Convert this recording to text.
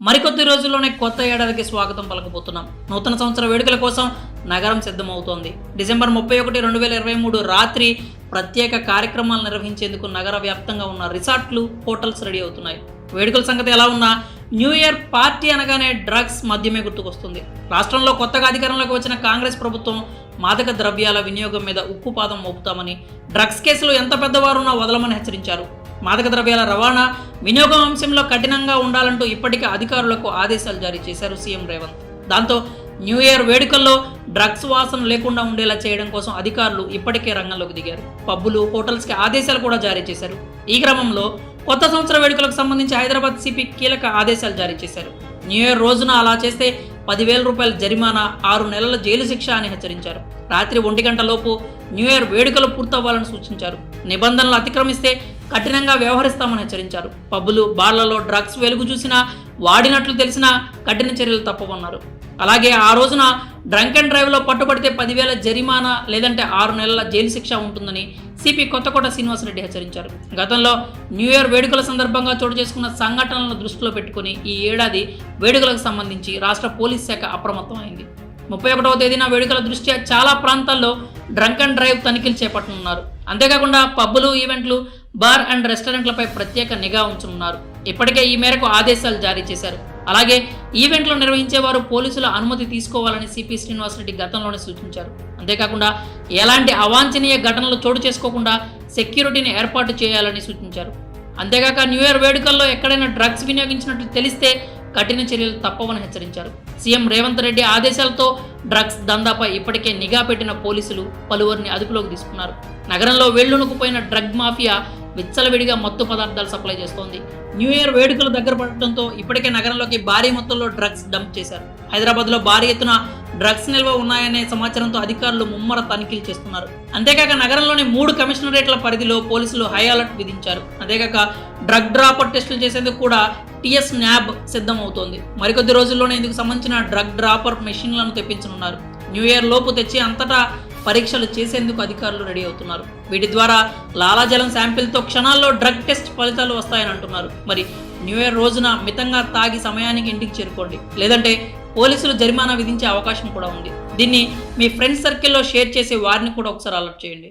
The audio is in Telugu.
మరికొద్ది రోజుల్లోనే కొత్త ఏడాదికి స్వాగతం పలకబోతున్నాం. నూతన సంవత్సర వేడుకల కోసం నగరం సిద్ధమవుతోంది. డిసెంబర్ 31, 2023 రాత్రి ప్రత్యేక కార్యక్రమాలు నిర్వహించేందుకు నగర వ్యాప్తంగా ఉన్న రిసార్ట్లు, హోటల్స్ రెడీ అవుతున్నాయి. వేడుకల సంగతి ఎలా ఉన్నా న్యూ ఇయర్ పార్టీ అనగానే డ్రగ్స్, మద్యమే గుర్తుకొస్తుంది. రాష్ట్రంలో కొత్తగా అధికారంలోకి వచ్చిన కాంగ్రెస్ ప్రభుత్వం మాదక ద్రవ్యాల వినియోగం మీద ఉక్కుపాదం మోపుతామని, డ్రగ్స్ కేసులు ఎంత పెద్దవారున్నా వదలమని హెచ్చరించారు. మాదక ద్రవ్యాల రవాణా, వినియోగం అంశంలో కఠినంగా ఉండాలంటూ ఇప్పటికే అధికారులకు ఆదేశాలు జారీ చేశారు సీఎం రేవంత్. దాంతో న్యూ ఇయర్ వేడుకల్లో డ్రగ్స్ వాసన లేకుండా ఉండేలా చేయడం కోసం అధికారులు ఇప్పటికే రంగంలోకి దిగారు. పబ్బులు, హోటల్స్కి ఆదేశాలు కూడా జారీ చేశారు. ఈ క్రమంలో కొత్త సంవత్సర వేడుకలకు సంబంధించి హైదరాబాద్ సిపి కీలక ఆదేశాలు జారీ చేశారు. న్యూ ఇయర్ రోజున అలా చేస్తే 10,000 రూపాయల జరిమానా, 6 నెలల జైలు శిక్ష అని హెచ్చరించారు. రాత్రి 1 గంట లోపు న్యూ ఇయర్ వేడుకలు పూర్తవ్వాలని సూచించారు. నిబంధనలు అతిక్రమిస్తే కఠినంగా వ్యవహరిస్తామని హెచ్చరించారు. పబ్బులు, బార్లలో డ్రగ్స్ వెలుగు చూసినా, వాడినట్లు తెలిసినా కఠిన చర్యలు తప్పవన్నారు. అలాగే ఆ రోజున డ్రంక్ అండ్ డ్రైవ్లో పట్టుబడితే 10,000 జరిమానా లేదంటే 6 నెలల జైలు శిక్ష ఉంటుందని సిపి కొత్తకోట శ్రీనివాసరెడ్డి హెచ్చరించారు. గతంలో న్యూ ఇయర్ వేడుకల సందర్భంగా చోటు చేసుకున్న సంఘటనలను దృష్టిలో పెట్టుకుని ఈ ఏడాది వేడుకలకు సంబంధించి రాష్ట్ర పోలీస్ శాఖ అప్రమత్తం అయింది. 31వ తేదీన వేడుకల దృష్ట్యా చాలా ప్రాంతాల్లో డ్రంక్ అండ్ డ్రైవ్ తనిఖీలు చేపట్టనున్నారు. అంతేకాకుండా పబ్బులు, ఈవెంట్లు, బార్ అండ్ రెస్టారెంట్లపై ప్రత్యేక నిఘా ఉంచనున్నారు. ఇప్పటికే ఈ మేరకు ఆదేశాలు జారీ చేశారు. అలాగే ఈవెంట్లు నిర్వహించేవారు పోలీసుల అనుమతి తీసుకోవాలని సిపి శ్రీనివాసరెడ్డి గతంలోనే సూచించారు. అంతేకాకుండా ఎలాంటి అవాంఛనీయ ఘటనలు చోటు చేసుకోకుండా సెక్యూరిటీని ఏర్పాటు చేయాలని సూచించారు. అంతేకాక న్యూ ఇయర్ వేడుకల్లో ఎక్కడైనా డ్రగ్స్ వినియోగించినట్లు తెలిస్తే కఠిన చర్యలు తప్పవని హెచ్చరించారు. సీఎం రేవంత్ రెడ్డి ఆదేశాలతో డ్రగ్స్ దందాపై ఇప్పటికే నిఘా పెట్టిన పోలీసులు పలువురిని అదుపులోకి తీసుకున్నారు. నగరంలో వేళ్లునుకుపోయిన డ్రగ్ మాఫియా విచ్చలవిడిగా మత్తు పదార్థాలు సప్లై చేస్తోంది. న్యూ ఇయర్ వేడుకలు దగ్గర పడటంతో ఇప్పటికే నగరంలోకి భారీ మొత్తంలో డ్రగ్స్ డంప్ చేశారు. హైదరాబాద్లో భారీ ఎత్తున డ్రగ్స్ నిల్వ ఉన్నాయనే సమాచారంతో అధికారులు ముమ్మర తనిఖీలు చేస్తున్నారు. అంతేకాక నగరంలోని 3 కమిషనరేట్ల పరిధిలో పోలీసులు హై అలర్ట్ విధించారు. అంతేకాక డ్రగ్ డ్రాపర్ టెస్టులు చేసేందుకు కూడా టీఎస్ న్యాబ్ సిద్ధమవుతోంది. మరికొద్ది రోజుల్లోనే ఇందుకు సంబంధించిన డ్రగ్ డ్రాపర్ మెషిన్లను తెప్పించనున్నారు. న్యూ ఇయర్ లోపు తెచ్చి అంతటా పరీక్షలు చేసేందుకు అధికారులు రెడీ అవుతున్నారు. వీటి ద్వారా లాలాజలం శాంపిల్తో క్షణాల్లో డ్రగ్ టెస్ట్ ఫలితాలు వస్తాయని అంటున్నారు. మరి న్యూ ఇయర్ రోజున మితంగా తాగి సమయానికి ఇంటికి చేరుకోండి, లేదంటే పోలీసులు జరిమానా విధించే అవకాశం కూడా ఉంది. దీన్ని మీ ఫ్రెండ్స్ సర్కిల్లో షేర్ చేసి వారిని కూడా ఒకసారి అలర్ట్ చేయండి.